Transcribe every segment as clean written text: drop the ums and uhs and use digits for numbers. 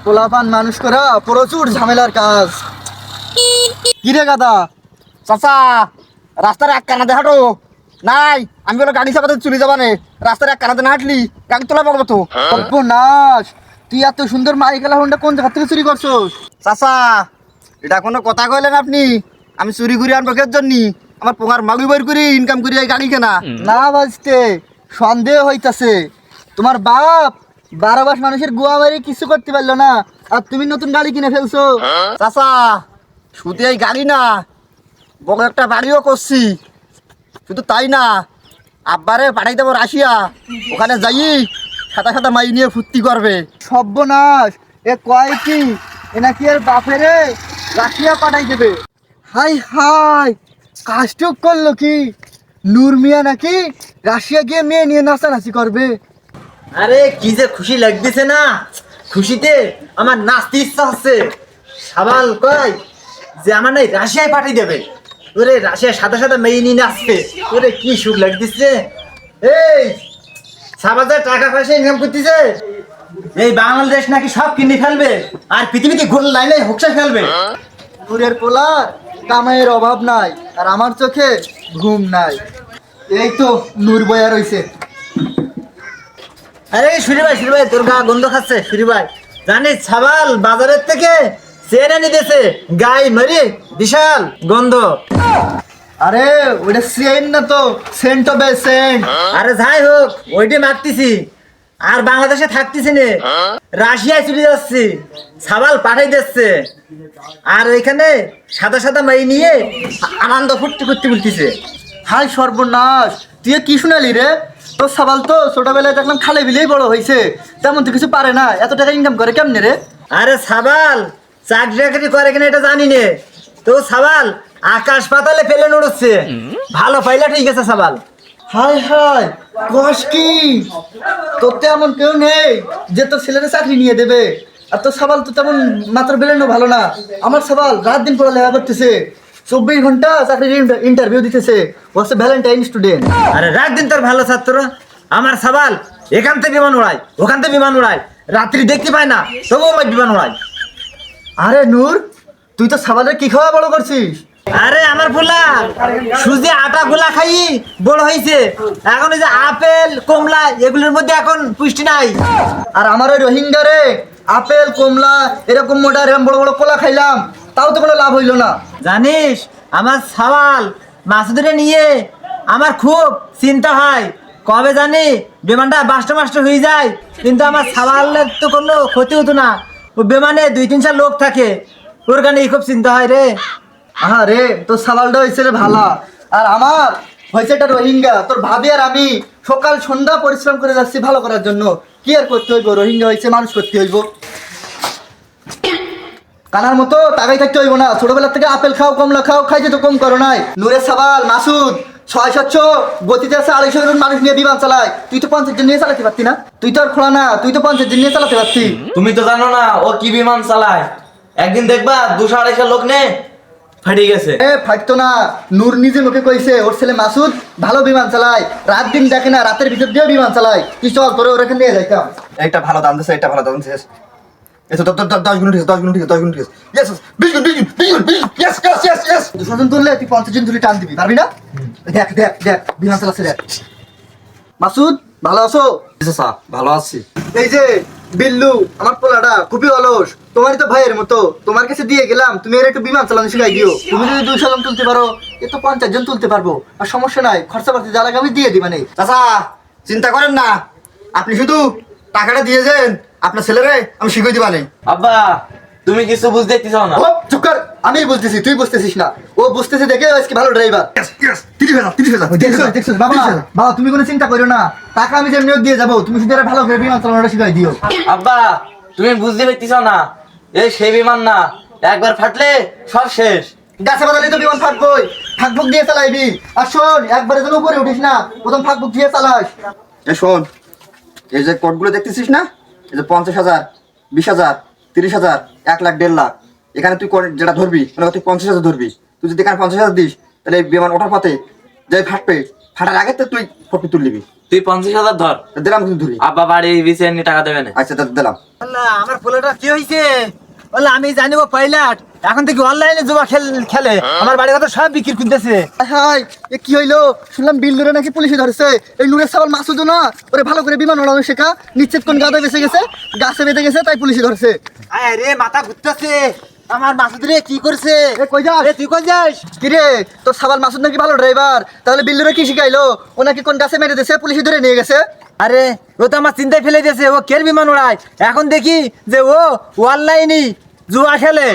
পোলাপান মানুষ করা প্রচুর ঝামেলার কাজ। কি রে গাদা? চাচা রাস্তার এক কানাতে হাঁটো নাই, আমি বলে গাড়ি চাপাতে চলে যাবা নে, রাস্তার এক কানাতে না হাঁটলি গাড়ি তোলা পাবো তো। সর্বনাশ, তুই এত সুন্দর মাইকেলা হোন্ডা কোন জায়গা থেকে চুরি করছস? চাচা এটা কোনো কথা কইলেন আপনি? আমি চুরি করে আনবো কের জন্য? আমার পোঙার মাগুই বের করি ইনকাম করি এই গাড়ি কেনা। না বাজতে সন্দেহ হইতাছে। তোমার বাপ 12 মাস মানুষের গোয়া মারি কিছু করতে পারলো না, আর তুমি নতুন গাড়ি কিনে ফেলছো। চাচা শুধু এই গাড়ি না, বড় একটা বাড়িও করছি। শুধু তাই না, আব্বারে পাঠাই দেবো রাশিয়া, ওখানে যাই সাদা সাদা মাই নিয়ে ফুর্তি করবে। সর্বনাশ, এ কয় কি এ নাকি এর বাপেরে রাশিয়া পাঠাই দেবে? হাই হাই, কাজটুক করলো কি? নূর মিয়া নাকি রাশিয়া গিয়ে মেয়ে নিয়ে নাচানাচি করবে। আরে কি যে খুশি লাগতেছে না, খুশিতে আমার নাচতে ইচ্ছা হচ্ছে। সাবাল কয় যে আমার নাই রাশিয়ায় পাঠিয়ে দেবে, ওরে রাশিয়া সাদা সাদা মেয়ে নিয়ে নাচবে, ওরে কি সুখ লাগতেছে। এই সাবাজার টাকা পয়সা ইনকাম করতেছে, এই বাংলাদেশ নাকি সব কিনে ফেলবে আর পৃথিবীতে গোল লাইনে হোকসা ফেলবে। নূরের পোলার কামাইয়ের অভাব নাই, আর আমার চোখে ঘুম নাই। এই তো নূর বয়া রইছে। আরে শুরি ভাই তোর গা গন্ধ খাচ্ছে। শুরি ভাই জানিস ছাবাল বাজারের থেকে চেনে নিতেছে গাই মারি বিশাল গন্ধ। আরে ওটা সেন্ট না তো, সেন্ট হবে সেন্ট। আরে যাই হোক ওইটি মারতেছি, আর বাংলাদেশে থাকতেছি নে, রাশিয়ায় চলে যাচ্ছি, ছাবাল পাঠাই দিচ্ছে, আর ওইখানে সাদা সাদা মাই নিয়ে আনন্দ ফুর্তি করতে বলতেছে। হাই সর্বনাশ, তুই কি শুনালি রে? তোর সাবাল তো ছোটবেলায় দেখলাম খালে বিলেই বড় হয়েছে, তেমন তো কিছু পারে না, এত টাকা ইনকাম করে কেমনে রে? আরে ছাবাল চাকরি টাকরি করে কিনা এটা জানি নে, তো ছাবাল আকাশ পাতালে ফেলে নড়ছে, ভালো পাইলা ঠিক আছে ছাবাল। হাই হাই, কস কি? তোর তো এমন কেউ নেই যে তোর ছেলেরা চাকরি নিয়ে দেবে, আর তোর সাবাল তো তেমন মাত্র বেলেনও ভালো না। আমার সাবাল রাত দিন পড়ালেখা করতেছে, 24 ঘন্টা চাকরির ইন্টারভিউ দিতেছে, ও হচ্ছে ভ্যালেন্টাইন স্টুডেন্ট। আরে রাত দিন তোর ভালো ছাত্র, আমার সাবাল এখান থেকে বিমান উড়ায় ওখান থেকে বিমান উড়ায়, রাত্রি দেখতে পায় না তবুও আমার বিমান উড়ায়। আরে নূর, তুই তো সাবালের কি খাওয়া বড় করছিস? আরে আমার পোলা সুজি আটা গোলা খাই বড় হয়েছে, এখন এই যে আপেল কমলা এগুলোর মধ্যে এখন পুষ্টি নাই। আর আমার ওই রোহিঙ্গা রে আপেল কমলা এরকম মোটা এরকম বড় বড় কলা খাইলাম, তাও তো কোনো লাভ হইলো না। জানিস আমার সাওয়াল মাছ ধরে নিয়ে আমার খুব চিন্তা হয়, কবে জানি বিমানটা বাস্ট মাস্ট হয়ে যায়, কিন্তু আমার সাওয়ালের তো কোনো ক্ষতি হতো না, ও বিমানে 2-3 লোক থাকে, ওর কারণে খুব চিন্তা হয় রে। আরে তোর সাবালটা হয়েছে রে ভালা, আর আমার হয়েছে একটা রোহিঙ্গা। তোর ভাবি আর আমি সকাল সন্ধ্যা পরিশ্রম করে যাচ্ছি ভালো করার জন্য, কি আর করতে হইব? রোহিঙ্গা হয়েছে, মানুষ করতে হইব। কানার মতো তাকাই থাকতে হইব না, ছোটবেলা থেকে আপেল খাও কমলা খাও, খাইতে তো কম করো নাই। নূরের সাবাল মাসুদ 600 গতিতে আছে, 250 জন মানুষ নিয়ে বিমান চালায়, তুই তো 50 জন নিয়ে চালাতে পারতি না? তুই তো আর খোলা না, তুই তো 50 জন নিয়ে চালাতে পারতি। তুমি তো জানো না ও কি বিমান চালায়, একদিন দেখবা 200-250 লোক নে ফাটি গেছে। এ ফাটতো না, নূর নিজে মুখে কইছে ওর ছেলে মাসুদ ভালো বিমান চালায়, রাত দিন দেখে না, রাতের ভিতর দিয়ে বিমান চালায়। তুই চল, তোরে ওর এখানে নিয়ে যাইতাম। একটা ভালো দাম দিচ্ছে, একটা ভালো দাম দিচ্ছে। এসো তো 10 গুণ ঠিক আছে, 10 গুণ ঠিক আছে, 10 গুণ ঠিক আছে। ইয়েস 20 গুণ 20 গুণ 20 গুণ 20 ইয়েস ইয়েস ইয়েস ইয়েস। 200 জন তুললে তুই 50 জন তুলে টান দিবি, পারবি না? দেখ দেখ দেখ বিমান চালাচ্ছে দেখ। মাসুদ ভালো আছো? স্যার ভালো আছি। এই যে বিল্লু আমার পোলাটা খুবই অলস, তোমারই তো ভাইয়ের মতো, তোমার কাছে দিয়ে গেলাম, তুমি এর একটু বিমান চালানো শিখাই দিও। তুমি যদি 200 জন তুলতে পারো, এ তো 50 জন তুলতে পারবো, আর সমস্যা নাই, খরচা পাতি যা লাগে আমি দিয়ে দিবা নেই। চাচা চিন্তা করেন না, আপনি শুধু টাকাটা দিয়ে যান, আপনার ছেলেরে আমি শিখিয়ে দিবা নেই। আব্বা তুমি কিছু বুঝতে দিছো না। ও চুপ কর, আমি বুঝতেছি তুই বুঝতেছিস না, ও বুঝতেছে দেখে আজকে ভালো ড্রাইভার। ইয়েস ইয়েস 30,000 দেখছো দেখছো বাবা, বাবা তুমি কোনো চিন্তা করো না, টাকা আমি যেমনি হোক দিয়ে যাবো, তুমি শুধু এরা ভালো করে বিমান চালানোটা শিখাই দিও। আব্বা তুমি বুঝতে পারতিস না, এই সেই বিমান না, একবার ফাটলে সব শেষ। গাছে বাদালি তো বিমান ফাঁকবই, ফাঁকবুক দিয়ে চালাইবি। আর শোন, একবারে যেন উপরে উঠিস না, প্রথম ফাঁকবুক দিয়ে চালাস। এই শোন, এই যে কোডগুলো দেখতেছিস না, এই যে 50,000 20,000 30,000 1 লাখ 1.5 লাখ, এখানে তুই যেটা ধরবি মানে তুই 50,000 ধরবি। তুই যদি এখানে 50,000 দিস, তাহলে এই বিমান ওঠার পথে যাই ফাটবে, ফাটার আগে তো তুই ফটো তুললিবি। তুই 50,000 ধর, দিলাম কিন্তু ধরি। আব্বা বাড়ি বিছে এমনি টাকা দেবে না। আচ্ছা দিলাম। আল্লাহ আমার পোলাটা কি হয়েছে? বললাম আমি জানিব পাইলট, এখন থেকে অনলাইনে জুয়া খেলে আমার বাড়ির কথা সব বিক্রি করতেছে। হাই এ কি হইলো? শুনলাম বিল্ডুরে নাকি পুলিশে ধরেছে। এই নুরের সাবাল মাসুদও না, ওরে ভালো করে বিমান উড়ানো শেখা, নিশ্চিত কোন গাদা বেঁচে গেছে, গাছে বেঁধে গেছে, তাই পুলিশে ধরেছে। আরে মাথা ঘুরতেছে আমার। মাসুদ রে কি করছে? এ কই যাস? তুই কই যাস? কি রে, তোর সাবাল মাসুদ নাকি ভালো ড্রাইভার, তাহলে বিল্ডুরে কি শিখাইলো? ও নাকি কোন গাছে মেরে দিয়েছে, পুলিশে ধরে নিয়ে গেছে। আরে ও তো আমার চিন্তায় ফেলে দিয়েছে, ও কের বিমান উড়ায়। এখন দেখি যে ও অনলাইনে জুয়া খেলে।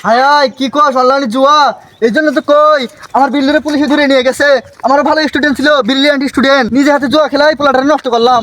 হায় হায় কি কস অনলাইনে জুয়া? এই জন্য তো কই আমার বিল্ডুরে পুলিশে ধরে নিয়ে গেছে। আমারও ভালো স্টুডেন্ট ছিল, ব্রিলিয়ান্ট স্টুডেন্ট, নিজে হাতে জুয়া খেলাই পোলাটা নষ্ট করলাম।